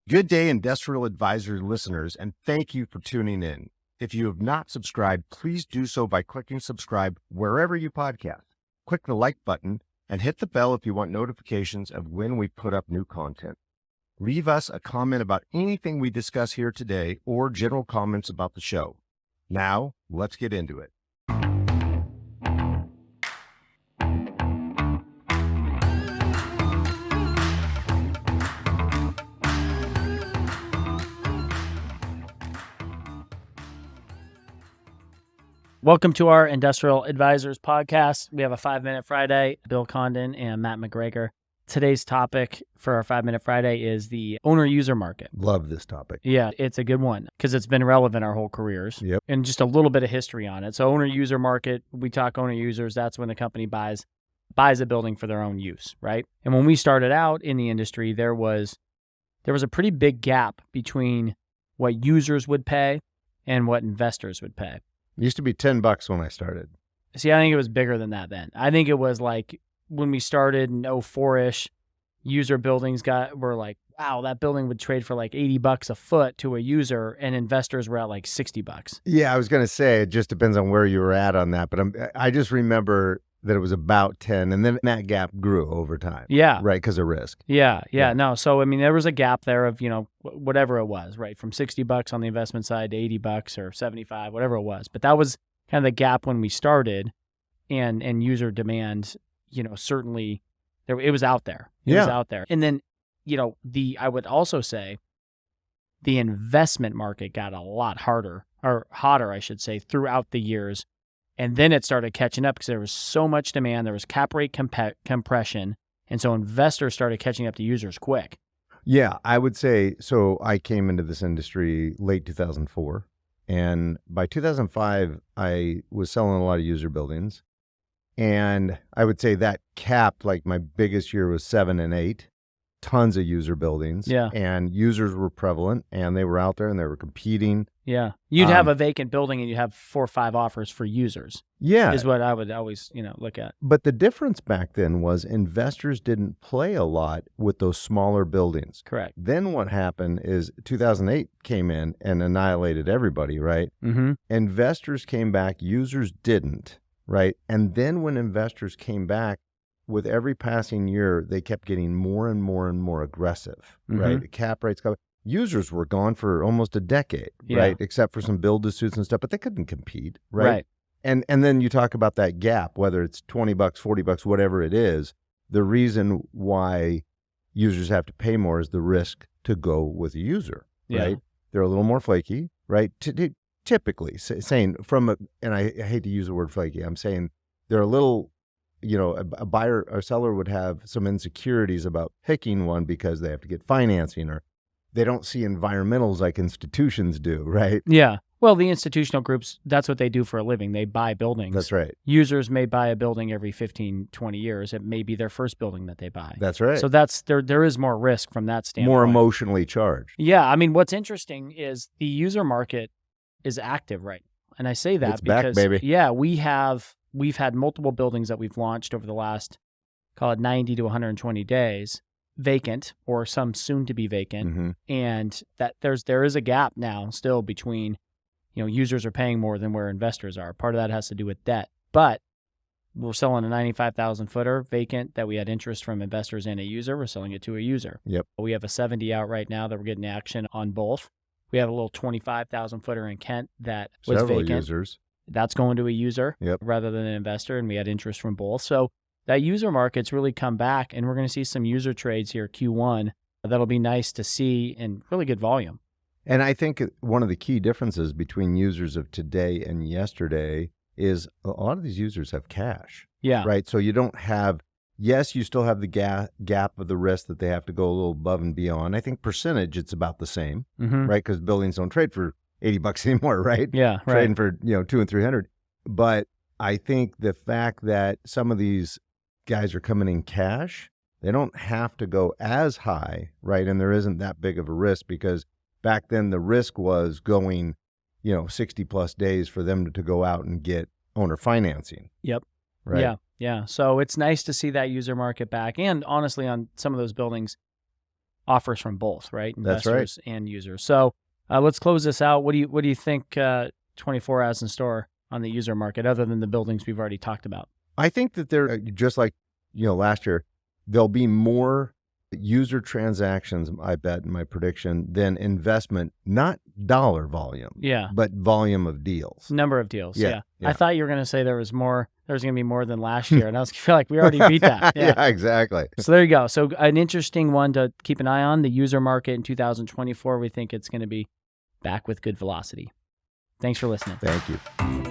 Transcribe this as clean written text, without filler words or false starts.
Good day, Industrial Advisor listeners, and thank you for tuning in. If you have not subscribed, please do so by clicking subscribe wherever you podcast. Click the like button and hit the bell if you want notifications of when we put up new content. Leave us a comment about anything we discuss here today or general comments about the show. Now, let's get into it. Welcome to our Industrial Advisors podcast. We have a 5-Minute Friday, Bill Condon and Matt McGregor. Today's topic for our 5-Minute Friday is the owner-user market. Love this topic. Yeah, it's a good one because it's been relevant our whole careers. Yep. And just a little bit of history on it. So owner-user market, we talk owner-users, that's when the company buys a building for their own use, right? And when we started out in the industry, there was a pretty big gap between what users would pay and what investors would pay. It used to be $10 when I started. See, I think it was bigger than that then. I think it was like when we started in 04-ish, user buildings were like, wow, that building would trade for like $80 a foot to a user, and investors were at like $60. Yeah, I was going to say, it just depends on where you were at on that, but I just remember that it was about 10, and then that gap grew over time. Yeah. Right, because of risk. Yeah. No, so, I mean, there was a gap there of, whatever it was, right? From $60 on the investment side to $80 or $75, whatever it was. But that was kind of the gap when we started, and user demand, certainly, it was out there. It was out there. And then, I would also say the investment market got a lot harder, or hotter, I should say, throughout the years. And then it started catching up because there was so much demand. There was cap rate compression. And so investors started catching up to users quick. Yeah, I would say, so I came into this industry late 2004. And by 2005, I was selling a lot of user buildings. And I would say that capped, like my biggest year was 7 and 8. Tons of user buildings. Yeah. And users were prevalent, and they were out there and they were competing. Yeah. You'd have a vacant building and you'd have 4 or 5 offers for users. Yeah. Is what I would always, look at. But the difference back then was investors didn't play a lot with those smaller buildings. Correct. Then what happened is 2008 came in and annihilated everybody, right? Mm-hmm. Investors came back, users didn't, right? And then when investors came back, with every passing year, they kept getting more and more and more aggressive, right? The cap rates got. Users were gone for almost a decade, right? Except for some build-to-suits and stuff, but they couldn't compete, right? And then you talk about that gap, whether it's $20, $40, whatever it is. The reason why users have to pay more is the risk to go with a user, right? They're a little more flaky, right? Typically, saying and I hate to use the word flaky, I'm saying they're a little. A buyer or seller would have some insecurities about picking one because they have to get financing, or they don't see environmentals like institutions do, right? Yeah. Well, the institutional groups, that's what they do for a living. They buy buildings. That's right. Users may buy a building every 15, 20 years. It may be their first building that they buy. That's right. So there is more risk from that standpoint. More emotionally charged. Yeah. I mean, what's interesting is the user market is active right now. And I say that it's because, back, baby. Yeah, we've had multiple buildings that we've launched over the last, call it 90 to 120 days, vacant or some soon to be vacant. Mm-hmm. And that there is a gap now still between, users are paying more than where investors are. Part of that has to do with debt, but we're selling a 95,000 footer vacant that we had interest from investors and a user. We're selling it to a user. Yep. We have a 70 out right now that we're getting action on both. We have a little 25,000 footer in Kent that was Several vacant. users. That's going to a user rather than an investor, and we had interest from both. So that user market's really come back, and we're going to see some user trades here Q1. That'll be nice to see and really good volume. And I think one of the key differences between users of today and yesterday is a lot of these users have cash. Yeah. Right? So you don't have, yes, you still have the gap of the risk that they have to go a little above and beyond. I think percentage, it's about the same, right? Because buildings don't trade for $80 anymore, right? Yeah, right. Trading for, $200 and $300. But I think the fact that some of these guys are coming in cash, they don't have to go as high, right? And there isn't that big of a risk because back then the risk was going, 60 plus days for them to go out and get owner financing. Yep. Right. Yeah. So it's nice to see that user market back. And honestly, on some of those buildings, offers from both, right? That's right. Investors and users. So let's close this out. What do you think 24 has in store on the user market, other than the buildings we've already talked about? I think that they're just like, last year, there'll be more user transactions, I bet, in my prediction, than investment, not dollar volume, but volume of deals. Number of deals, yeah. I thought you were going to say there was going to be more than last year, and I feel like we already beat that. Yeah, exactly. So there you go. So an interesting one to keep an eye on, the user market in 2024. We think it's going to be back with good velocity. Thanks for listening. Thank you.